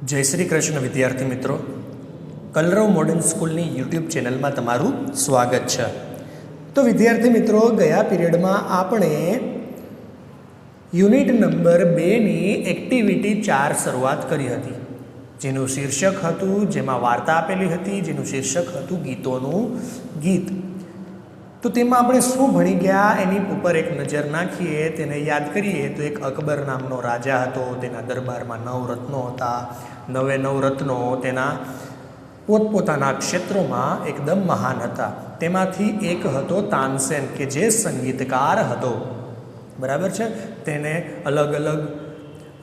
जय श्री कृष्ण विद्यार्थी मित्रों, कलरव मॉडर्न स्कूलनी यूट्यूब चेनल में तमारू स्वागत है। तो विद्यार्थी मित्रों, गया पीरियड में आपणे यूनिट नंबर 2 नी एक्टिविटी 4 शुरुआत करी हती, जेनु शीर्षक हतुं, जेमां वार्ता आपेली हती, जेनु शीर्षक हतुं गीतोनुं गीत। तो तेमां आपणे शुं भणी गया एनी उपर एक नजर नाखीए, तेने याद करीए तो एक अकबर नामनो राजा हतो। तेना दरबारमां 9 रत्नो हता। 9 रत्नो तेना पोतपोताना क्षेत्रोमां एकदम महान हता। तेमांथी एक हतो तानसेन के जे संगीतकार हतो, बराबर छे। तेने अलग अलग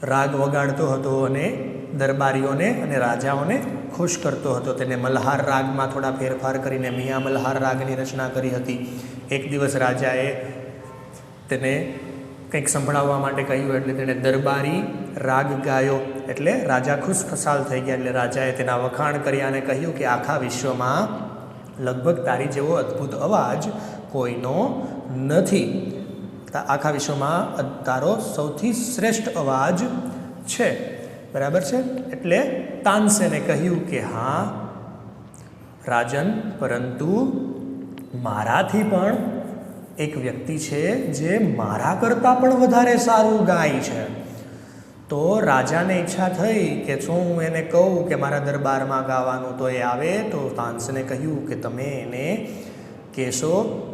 राग वगाड़तो हतो अने दरबारीओने अने राजाओने खुश करतो हतो। तेने मल्हार रागमां थोड़ा फेरफार करीने मियाँ मल्हार रागनी रचना करी हती। एक दिवस राजाए तेने कंईक संभळाववा माटे कह्युं एटले तेने दरबारी राग गायो, एटले राजा खुश खसाल थई गया। एटले राजाए तेना वखाण कर्या अने कह्युं के आखा विश्वमां लगभग तारी जेवो अद्भुत अवाज कोईनो नथी। आखा विश्वमां तारो सौथी श्रेष्ठ अवाज छे, बराबर छे। एटले तानसेने कह्युं के हाँ राजन, परंतु माराथी पण एक व्यक्ति छे जे मारा करता पण वधारे सारूं गाय छे। तो राजा ने इच्छा थई के शुं हूँ एने कहूँ के मारा दरबारमां गावानुं, तो ए आवे। तो तानसेने कह्युं के तमे एने कहेशो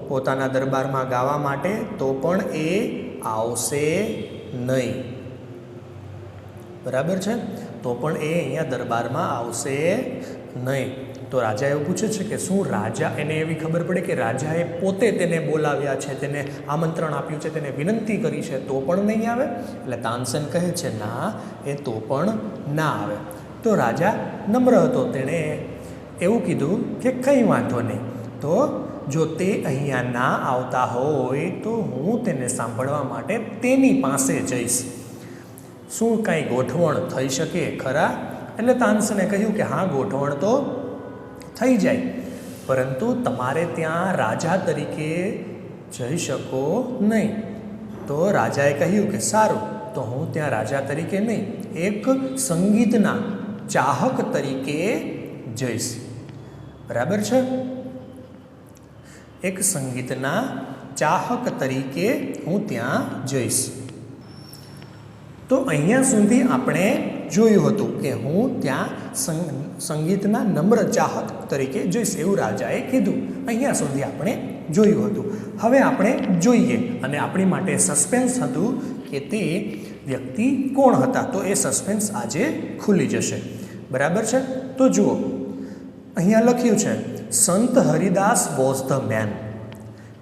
पोताना दरबारमां गावा माटे, तो पण ए आवशे नहीं, बराबर छे। तो पण ए अहींया दरबारमां आवशे नहीं। तो राजा एवुं पूछे छे के शुं राजा, एने एवी खबर पड़े के राजाए पोते तेने बोलाव्या छे, तेने आमंत्रण आप्युं छे, तेने विनंती करी छे, तो पण नहीं आवे। एटले तानसेन कहे छे ना, ए तो पण ना आवे। तो राजा नम्र हतो, तेणे एवुं कीधुं के कंई वांधो नहीं, तो जो ते अहींया ना आवता होय तो हूँ तेने सांभळवा माटे तेनी पासे जईश। शुं कांई गोठवण थई शके खरा? एटले तानसेने कह्युं के हाँ गोठवण तो थई जाय, परंतु तमारे त्यां राजा तरीके जई शको नहीं। तो राजाए कह्युं के सारूं, तो हूँ त्यां राजा तरीके नहीं, एक संगीतना चाहक तरीके जईश, बराबर छे। एक संगीतना चाहक तरीके हूँ त्यां जईश। तो अहींया सुधी आपणे जोयुं हतुं के हूँ त्यां संगीतना नम्र चाहक तरीके जईश, एवुं राजाए कीधुं। अहींया सुधी आपणे जोयुं हतुं। हवे आपणे जोईए, अने आपणी माटे सस्पेन्स हतुं के ते व्यक्ति कोण हता। तो ए सस्पेन्स आजे खुली जशे, बराबर छे। तो जुओ अहींया लख्युं छे संत हरिदास वॉज ध मैन,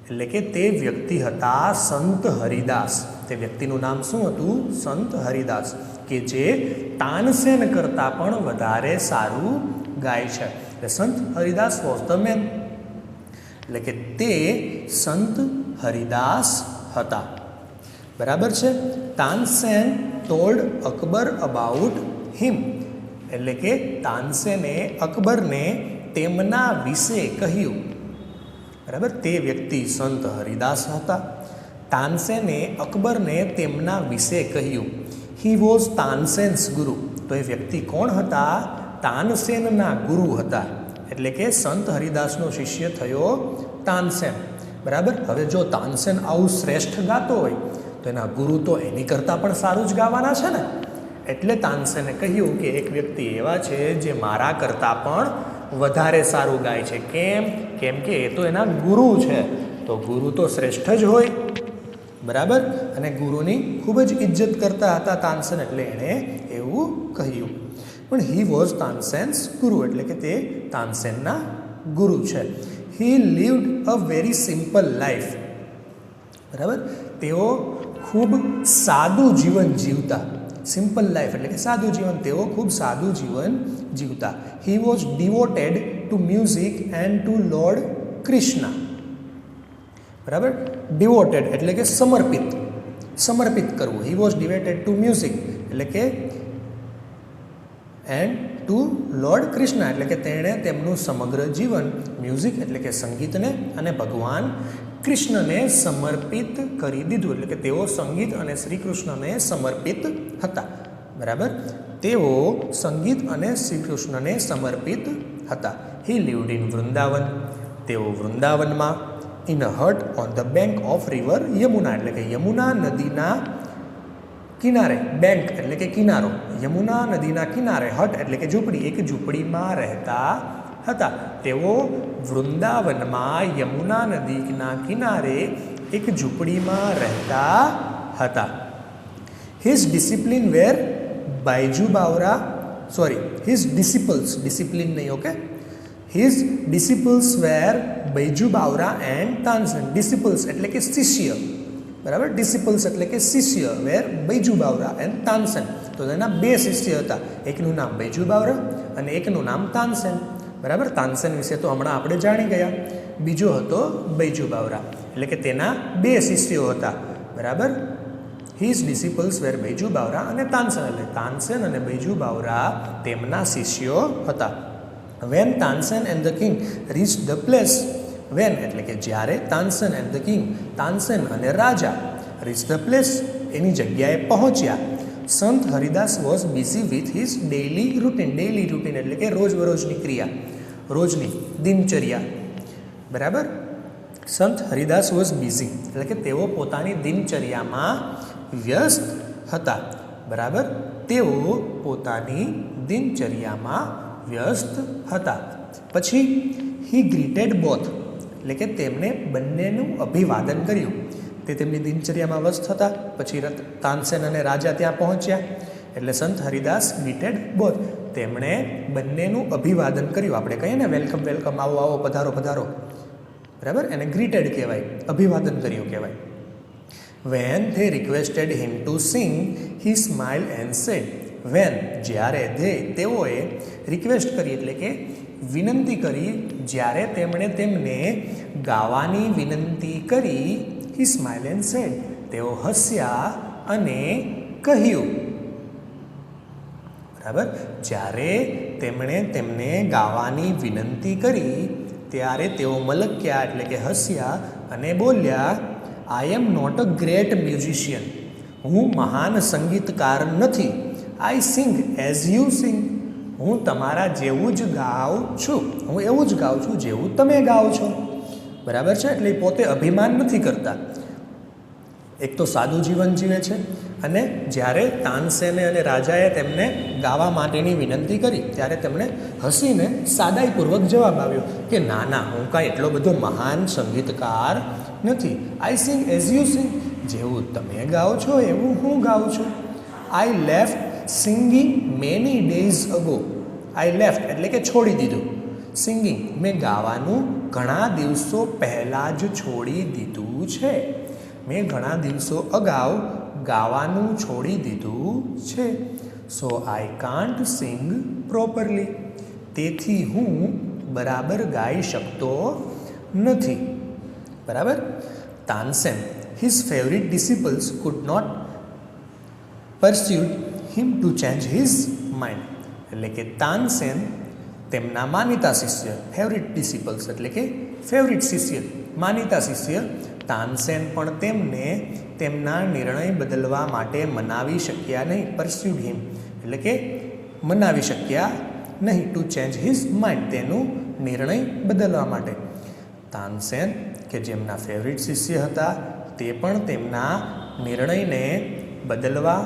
एटले के ते व्यक्ति हता संत हरिदास। ते व्यक्तिनुं नाम शुं हतुं? संत हरिदास, के जे तानसेन करता पण वधारे सारूं गाय छे। एटले संत हरिदास वॉज ध मैन, एटले के ते संत हरिदास हता, बराबर छे। Tansen told Akbar about him, एटले के तानसेने अकबरने तेमना विશે કહ્યું, बराबर। ते व्यक्ति संत हरिदास हता। तानसेने अकबरने तेमना विશે કહ્યું। ही वॉज तानसेन्स गुरु, तो ये व्यक्ति कोण हता? तानसेनना गुरु हता, एटले के संत हरिदासनो शिष्य थयो तानसेन, बराबर। हवे जो तानसेन आवुं श्रेष्ठ गातो होय तो एना गुरु तो एनी करता पण सारूं ज गावाना छे ने। एटले तानसेने कह्युं के एक व्यक्ति एवा छे जे मारा करता पण वधारे सारूं गाय छे। केम? केम के ए तो एना गुरु छे, तो गुरु तो श्रेष्ठ ज होय, बराबर। अने गुरुनी खूब ज इज्जत करता हता तानसेन, एटले एणे एवुं कह्युं। पण ही वॉज तानसेन्स गुरु, एटले के ते तानसेनना गुरु छे। ही lived a very simple life, बराबर। तेओ खूब सादुं जीवन जीवता। सिम्पल लाइफ एटले के सादुं जीवन, तेओ खूब सादुं जीवन जीवता। He was devoted to music and to lord Krishna, बराबर। डिवोटेड एटले के समर्पित, समर्पित करवुं। He was devoted to music एटले के एंड टू लॉर्ड कृष्णा, एटले के तेणे तेमनुं समग्र जीवन म्यूजिक एटले के संगीतने अने भगवान कृष्णने समर्पित करी दीधुं। एटले के तेओ संगीत अने श्री कृष्णने समर्पित हता, બરાબર. તેઓ સંગીત અને શ્રી કૃષ્ણને સમર્પિત હતા. He lived in Vrindavan. તેઓ વૃંદાવનમાં. In a hut on the bank of river Yamuna, એટલે કે યમુના નદીના કિનારે. બેંક એટલે કે કિનારો. યમુના નદીના કિનારે. હટ એટલે કે ઝૂંપડી. એક ઝૂંપડીમાં રહેતા હતા. તેઓ વૃંદાવનમાં યમુના નદીના કિનારે એક ઝૂંપડીમાં રહેતા હતા. His discipline were Baiju Bawra, his discipline નહીં, okay. His disciples were Baiju Bawra and Tansen. Disciples એટલે કે શિષ્ય, બરાબર. ડિસિપલ્સ એટલે કે શિષ્ય. Were Baiju Bawra and Tansen. તો તેના બે શિષ્ય હતા. એકનું નામ બૈજુ બાવરા અને એકનું નામ તાનસેન, બરાબર. તાનસેન વિશે તો હમણાં આપણે જાણી ગયા. બીજો હતો બૈજુ બાવરા, એટલે કે તેના બે શિષ્યો હતા, બરાબર. હિઝ ડિસિપલ્સ વેર બૈજુ બાવરા અને તાનસેન, એટલે તાનસેન અને બૈજુ બાવરા તેમના શિષ્યો હતા. When Tansen and the king reach the place. When એટલે કે જ્યારે. Tansen and the king, Tansen અને રાજા. રીચ ધ પ્લેસ એની જગ્યાએ પહોંચ્યા. Sant Haridas was busy with his daily routine. Daily routine એટલે કે રોજબરોજની ક્રિયા, રોજની દિનચર્યા, બરાબર. સંત હરિદાસ વોઝ બિઝી એટલે કે તેઓ પોતાની દિનચર્યામાં વ્યસ્ત હતા, બરાબર. તેઓ પોતાની દિનચર્યામાં વ્યસ્ત હતા. પછી હી ગ્રીટેડ બોથ એટલે કે તેમણે બંનેનું અભિવાદન કર્યું. તે તેમની દિનચર્યામાં વ્યસ્ત હતા. પછી તાનસેન અને રાજા ત્યાં પહોંચ્યા એટલે સંત હરિદાસ ગ્રીટેડ બોથ, તેમણે બંનેનું અભિવાદન કર્યું. આપણે કહીએ ને વેલકમ વેલકમ, આવો આવો, પધારો પધારો, બરાબર. એને ગ્રીટેડ કહેવાય, અભિવાદન કર્યું કહેવાય. When they requested him to sing he smile and said. When જ્યારે, તેઓએ રિક્વેસ્ટ કરી એટલે કે વિનંતી કરી. જ્યારે તેમણે તેમને ગાવાની વિનંતી કરી, હી સ્માઇલ એન્ડ સેડ, તેઓ હસ્યા અને કહ્યું, બરાબર. જ્યારે તેમણે તેમને ગાવાની વિનંતી કરી ત્યારે તેઓ મલક્યા એટલે કે હસ્યા અને બોલ્યા, I am not a great musician. હું મહાન સંગીતકાર નથી. I sing as you sing. હું તમારા જેવું જ ગાઉં છું. હું એવું જ ગાઉં છું જેવું તમે ગાઓ છો, બરાબર છે. એટલે પોતે અભિમાન નથી કરતા. એક તો સાદું જીવન જીવે છે. અને જ્યારે તાનસેને અને રાજાએ તેમને ગાવા માટેની વિનંતી કરી ત્યારે તેમણે હસીને સાદાઈપૂર્વક જવાબ આવ્યો કે ના ના, હું કાંઈ એટલો બધો મહાન સંગીતકાર નથી. આઈ સિંગ એઝ યુ સિંગ. જેવું તમે ગાઓ છો એવું હું ગાઉં છું. I left singing many days ago. I left એટલે કે છોડી દીધું. સિંગિંગ મેં ગાવાનું ઘણા દિવસો પહેલાં જ છોડી દીધું છે. મેં ઘણા દિવસો અગાઉ ગાવાનું છોડી દીધું છે. So I can't sing properly. તેથી હું બરાબર ગાઈ શકતો નથી, બરાબર. Tansen his favourite disciples could not persuaded him to change his mind. એટલે કે તાનસેન તેમના માનીતા શિષ્ય, ફેવરિટ ડિસિપલ્સ એટલે કે ફેવરિટ શિષ્ય, માનીતા શિષ્ય તાનસેન પણ તેમને તેમના નિર્ણય બદલવા માટે મનાવી શક્યા નહીં. પરસ્યુડ હિમ એટલે કે મનાવી શક્યા નહીં. ટુ ચેન્જ હિઝ માઇન્ડ, તેનું નિર્ણય બદલવા માટે. તાનસેન કે જેમના ફેવરિટ શિષ્ય હતા તે પણ તેમના નિર્ણયને બદલવા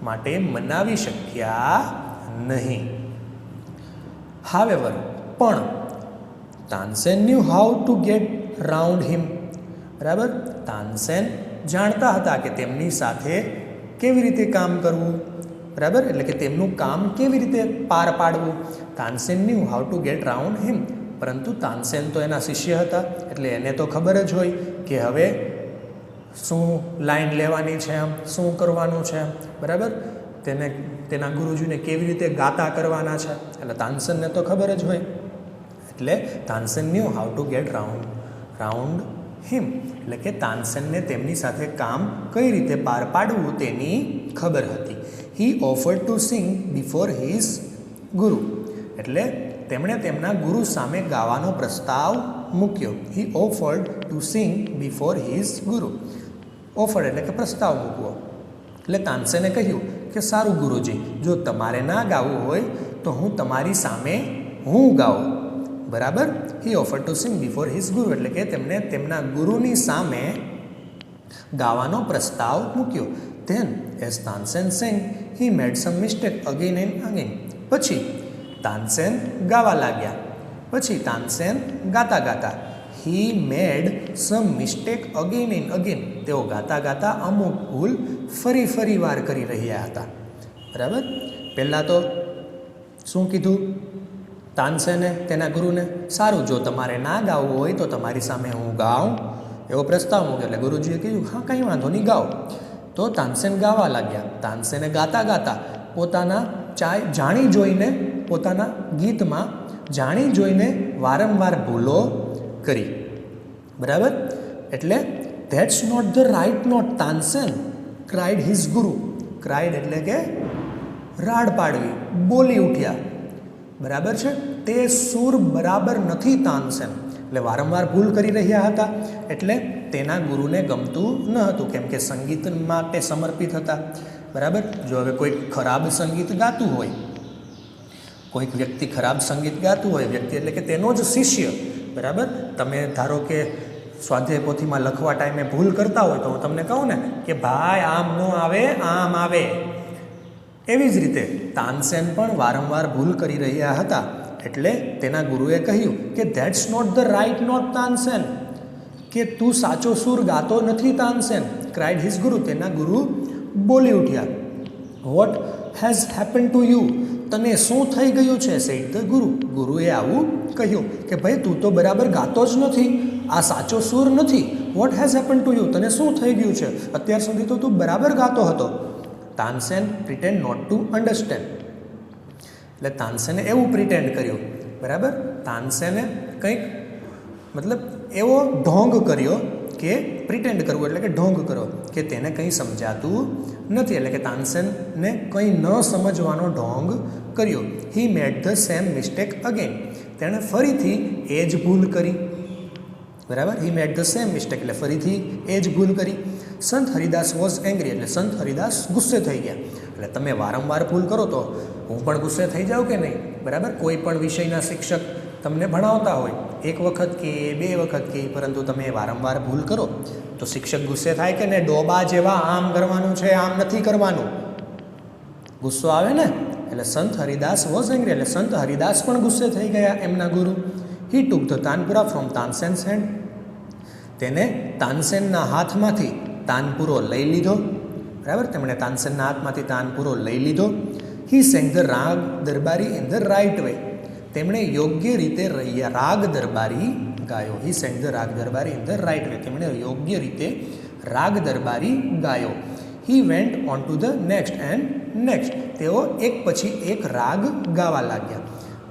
માટે મનાવી શક્યા નહીં. હાવેવર, પણ Tansen knew how to get round him. બરાબર. તાનસેન જાણતા હતા કે તેમની સાથે કેવી રીતે કામ કરવું, બરાબર. એટલે કે તેમનું કામ કેવી રીતે પાર પાડવું. Tansen knew how to get round him. પરંતુ તાનસેન તો એના શિષ્ય હતા એટલે એને તો ખબર જ હોય કે હવે શું લાઈન લેવાની છે, આમ શું કરવાનું છે, બરાબર. તેના ગુરુજીને કેવી રીતે ગાતા કરવાના છે, એટલે તાનસેનને તો ખબર જ હોય. એટલે Tansen knew how to get round him. એટલે કે તાનસેનને તેમની સાથે કામ કઈ રીતે પાર પાડવું તેની ખબર હતી. He offered to sing before his guru. એટલે તેમણે તેમના ગુરુ સામે ગાવાનો પ્રસ્તાવ મૂક્યો. He offered to sing before his guru. Offered એટલે કે પ્રસ્તાવ મૂકવો. એટલે તાનસેને કહ્યું કે સારું ગુરુજી, જો તમારે ના ગાવું હોય તો હું તમારી સામે હું ગાઉં. બરાબર. He offer to sing before his guru, એટલે કે તેમણે તેમના ગુરુની સામે ગાવાનો પ્રસ્તાવ મૂક્યો. Then as Tansen sang he made some mistake again and again. પછી તાનસેન ગાવા લાગ્યા. પછી તાનસેન ગાતા ગાતા he made some mistake again and again. તેઓ ગાતા ગાતા અમુક ભૂલ ફરી વાર કરી રહ્યા હતા. બરાબર. પહેલાં તો શું કીધું તાનસેને તેના ગુરુને? સારું, જો તમારે ના ગાવું હોય તો તમારી સામે હું ગાઉં, એવો પ્રસ્તાવ મૂક્યો. એટલે ગુરુજીએ કીધું હા કંઈ વાંધો નહીં, ગાઓ. તો તાનસેન ગાવા લાગ્યા. તાનસેને ગાતા ગાતા પોતાના જાણી જોઈને પોતાના ગીતમાં જાણી જોઈને વારંવાર ભૂલો કરી. બરાબર. એટલે that's not the right note Tansen cried his guru. Cried એટલે કે રાડ પાડવી, બોલી ઉઠ્યા. બરાબર છે. તે સૂર બરાબર નથી તાનસેન. એટલે વારંવાર ભૂલ કરી રહ્યા હતા. એટલે તેના ગુરુને ગમતું ન હતું, કેમ કે સંગીત માટે સમર્પિત હતા. બરાબર. જો હવે કોઈ ખરાબ સંગીત ગાતું હોય, કોઈક વ્યક્તિ ખરાબ સંગીત ગાતું હોય, વ્યક્તિ એટલે કે તેનો જ શિષ્ય. બરાબર. તમે ધારો કે સ્વાધ્યાય પોથીમાં લખવા ટાઈમે ભૂલ કરતા હોય તો હું તમને કહું ને કે ભાઈ આમ ન આવે, આમ આવે. એવી જ રીતે તાનસેન પણ વારંવાર ભૂલ કરી રહ્યા હતા. એટલે તેના ગુરુએ કહ્યું કે that's not the right note Tansen, કે તું સાચો સૂર ગાતો નથી તાનસેન. ક્રાઇડ હિઝ ગુરુ. તેના ગુરુ બોલી ઉઠ્યા. What has happen to you. તને શું થઈ ગયું છે? સેડ ધ ગુરુ. ગુરુએ આવું કહ્યું કે ભાઈ તું તો બરાબર ગાતો જ નથી, આ સાચો સૂર નથી. What has happen to you. તને શું થઈ ગયું છે? અત્યાર સુધી તો તું બરાબર ગાતો હતો. Tansen pretend not to understand. એટલે તાનસેને એવું પ્રિટેન્ડ કર્યું. બરાબર. તાનસેને કંઈક મતલબ એવો ઢોંગ કર્યો કે પ્રિટેન્ડ કરવું એટલે કે ઢોંગ કરો કે તેને કંઈ સમજાતું નથી. એટલે કે તાનસેનને કંઈ ન સમજવાનો ઢોંગ કર્યો. He made the same mistake again. તેણે ફરીથી એ જ ભૂલ કરી. બરાબર. He made the same mistake એટલે ફરીથી એ જ ભૂલ કરી. સંત હરિદાસ વોઝ એંગ્રી. એટલે સંત હરિદાસ ગુસ્સે થઈ ગયા. એટલે તમે વારંવાર ભૂલ કરો તો હું પણ ગુસ્સે થઈ જાઉં કે નહીં? બરાબર. કોઈ પણ વિષયના શિક્ષક તમને ભણાવતા હોય, એક વખત કે બે વખત કે, પરંતુ તમે વારંવાર ભૂલ કરો તો શિક્ષક ગુસ્સે થાય કે ને, ડોબા જેવા આમ કરવાનું છે, આમ નથી કરવાનું. ગુસ્સો આવે ને. એટલે સંત હરિદાસ વોઝ એંગ્રી. એટલે સંત હરિદાસ પણ ગુસ્સે થઈ ગયા એમના ગુરુ. He took the tanpura from Tansen's hand. તેને તાનસેનના હાથમાંથી તાનપુરો લઈ લીધો. બરાબર. તેમણે તાનસેનના હાથમાંથી તાનપુરો લઈ લીધો. હી સેંગ ધ રાગ દરબારી ઇન ધ રાઇટ વે. તેમણે યોગ્ય રીતે રાગ દરબારી ગાયો. હી સેંગ ધ રાગ દરબારી ઇન ધ રાઇટ વે. તેમણે યોગ્ય રીતે રાગ દરબારી ગાયો. He went on to the next and next. તેઓ એક પછી એક રાગ ગાવા લાગ્યા.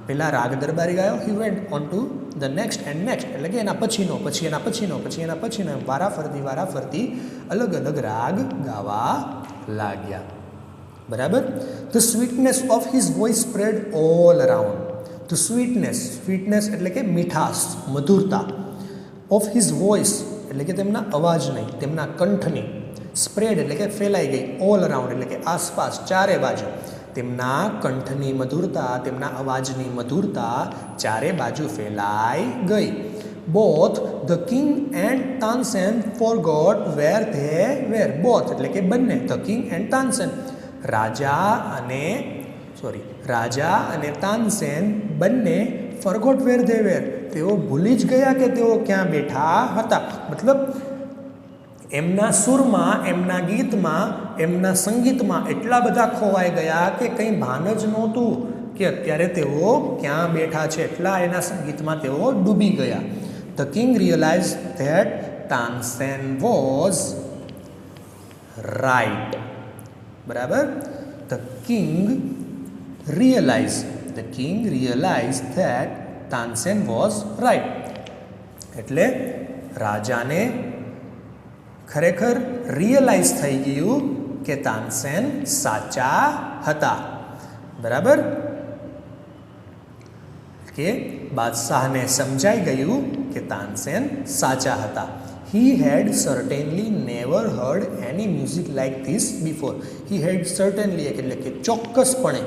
પહેલાં રાગ દરબારી ગાયો. He went on to the next and next એટલે કે એના પછીનો, પછી એના પછીનો, પછી એના પછીનો, એમ વારાફરતી અલગ અલગ રાગ ગાવા લાગ્યા. બરાબર. The sweetness of his voice spread all around. The sweetness એટલે કે મીઠાશ, મધુરતા. ઓફ હિઝ વોઇસ એટલે કે તેમના અવાજની, તેમના કંઠની. સ્પ્રેડ એટલે કે ફેલાઈ ગઈ. ઓલ અરાઉન્ડ એટલે કે આસપાસ, ચારે બાજુ. તેમના કંઠની મધુરતા, તેમના અવાજની મધુરતા ચારે બાજુ ફેલાઈ ગઈ. Both the king and Tansen forgot where they were. Both એટલે કે બંને. The king and Tansen. રાજા અને તાનસેન બંને ફોરગોટ વેર ધે વેર. તેઓ ભૂલી જ ગયા કે તેઓ ક્યાં બેઠા હતા. મતલબ એમના સૂરમાં, એમના ગીતમાં, એમના સંગીતમાં એટલા બધા ખોવાઈ ગયા કે કંઈ ભાન જ નહોતું કે અત્યારે તેઓ ક્યાં બેઠા છે. એટલા એના સંગીતમાં તેઓ ડૂબી ગયા. The king realise that Tansen was right. બરાબર. The king realise that Tansen was right. એટલે રાજાને ખરેખર રિયલાઇઝ થઈ ગયું કે તાનસેન સાચા હતા. બરાબર. કે બાદશાહને સમજાઈ ગયું કે તાનસેન સાચા હતા. He had certainly never heard any music like this before. He had certainly એટલે કે ચોક્કસપણે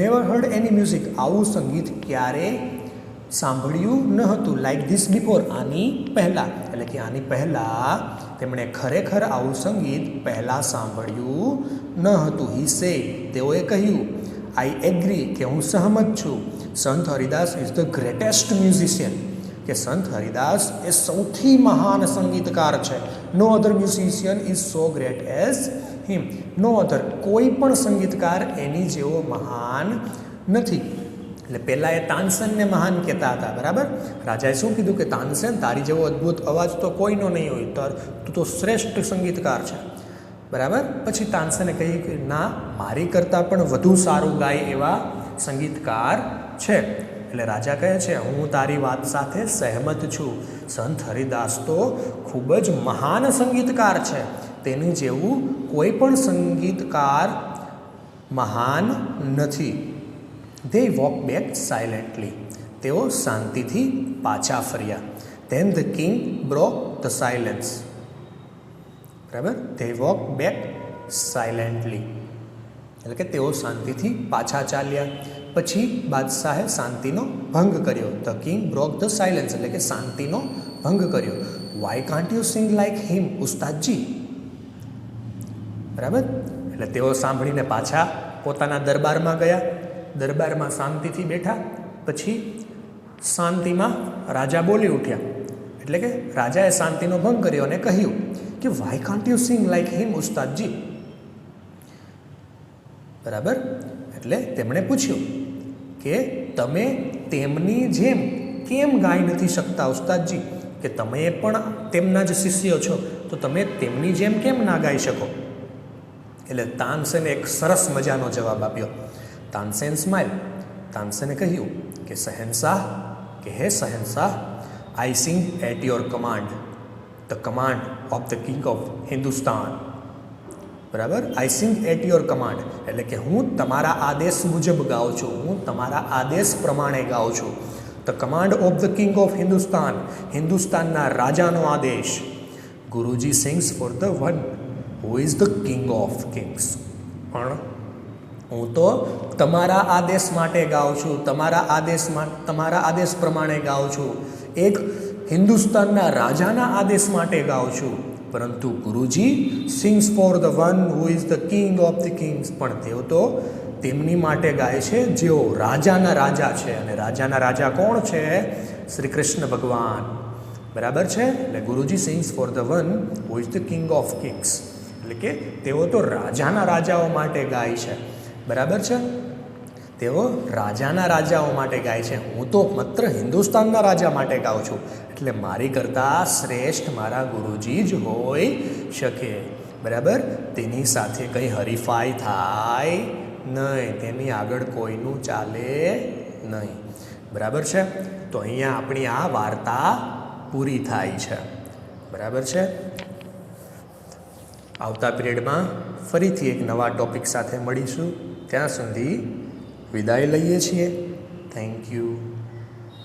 never heard any music આવું સંગીત ક્યારે સાંભળ્યું ન હતું. લાઇક ધીસ બિફોર આની પહેલાં એટલે કે આની પહેલાં તેમણે ખરેખર આવું સંગીત પહેલાં સાંભળ્યું ન હતું. હી સે તેઓએ કહ્યું આઈ એગ્રી કે હું સહમત છું. Sant Haridas is the greatest musician કે સંત હરિદાસ એ સૌથી મહાન સંગીતકાર છે. No other musician is so great as him. No other કોઈ પણ સંગીતકાર એની જેવો મહાન નથી. એટલે પહેલાં એ તાનસેનને મહાન કહેતા હતા, બરાબર. રાજાએ શું કીધું કે તાનસેન તારી જેવો અદ્ભુત અવાજ તો કોઈનો નહીં હોય, તું તો શ્રેષ્ઠ સંગીતકાર છે, બરાબર. પછી તાનસેને કહ્યું કે ના, મારી કરતાં પણ વધુ સારું ગાય એવા સંગીતકાર છે. એટલે રાજા કહે છે હું તારી વાત સાથે સહેમત છું. સંત હરિદાસ તો ખૂબ જ મહાન સંગીતકાર છે, તેની જેવું કોઈ પણ સંગીતકાર મહાન નથી. They walked back silently. તેઓ શાંતિથી પાછા ફર્યા. Then the king broke the silence. બરાબર. They walked back silently. એટલે કે તેઓ શાંતિથી પાછા ચાલ્યા. પછી બાદશાહે શાંતિનો ભંગ કર્યો. The king broke the silence એટલે કે શાંતિનો ભંગ કર્યો. Why can't you sing like him, ઉસ્તાદજી? બરાબર. એટલે તેઓ સાંભળીને પાછા પોતાના દરબારમાં ગયા. દરબારમાં શાંતિથી બેઠા. પછી શાંતિમાં રાજા બોલી ઉઠ્યા. એટલે કે રાજાએ શાંતિનો ભંગ કર્યો અને કહ્યું કે why can't you sing like him ઉસ્તાદજી? બરાબર. એટલે તેમણે પૂછ્યું કે તમે તેમની જેમ કેમ ગાઈ નથી શકતા ઉસ્તાદજી? કે તમે પણ તેમના જ શિષ્ય છો, તો તમે તેમની જેમ કેમ ના ગાઈ શકો? એટલે તાનસેને એક સરસ મજાનો જવાબ આપ્યો. તાનસેન સ્માઇલ. તાનસેને કહ્યું કે શહેનશાહ, કે હે શહેનશાહ, I sing at your command, the command of the king of Hindustan. બરાબર. I sing at your command એટલે કે હું તમારા આદેશ મુજબ ગાઉં છું, હું તમારા આદેશ પ્રમાણે ગાઉં છું. The command of the king of Hindustan, હિન્દુસ્તાનના રાજાનો આદેશ. ગુરુજી sings for the one who is the king of kings. પણ હું તો તમારા આદેશ માટે ગાઉં છું, તમારા આદેશ પ્રમાણે ગાઉં છું, એક હિન્દુસ્તાનના રાજાના આદેશ માટે ગાઉં છું. પરંતુ ગુરુજી sings for the one who is the king of the kings, પણ તેઓ તો તેમની માટે ગાય છે જેઓ રાજાના રાજા છે. અને રાજાના રાજા કોણ છે? શ્રી કૃષ્ણ ભગવાન. બરાબર છે. એટલે ગુરુજી sings for the one who is the king of kings એટલે કે તેઓ તો રાજાના રાજાઓ માટે ગાય છે. બરાબર છે. તેઓ રાજાના રાજાઓ માટે ગાય છે. હું તો માત્ર હિન્દુસ્તાનના રાજા માટે ગાઉં છું. એટલે મારી કરતાં શ્રેષ્ઠ મારા ગુરુજી જ હોઈ શકે. બરાબર. તેની સાથે કંઈ હરીફાઈ થાય નહીં, તેની આગળ કોઈનું ચાલે નહીં. બરાબર છે. તો અહીંયા આપણી આ વાર્તા પૂરી થાય છે. બરાબર છે. આવતા પિરિયડમાં ફરીથી એક નવા ટૉપિક સાથે મળીશું. ત્યાં સુધી વિદાય લઈએ છીએ. Thank you.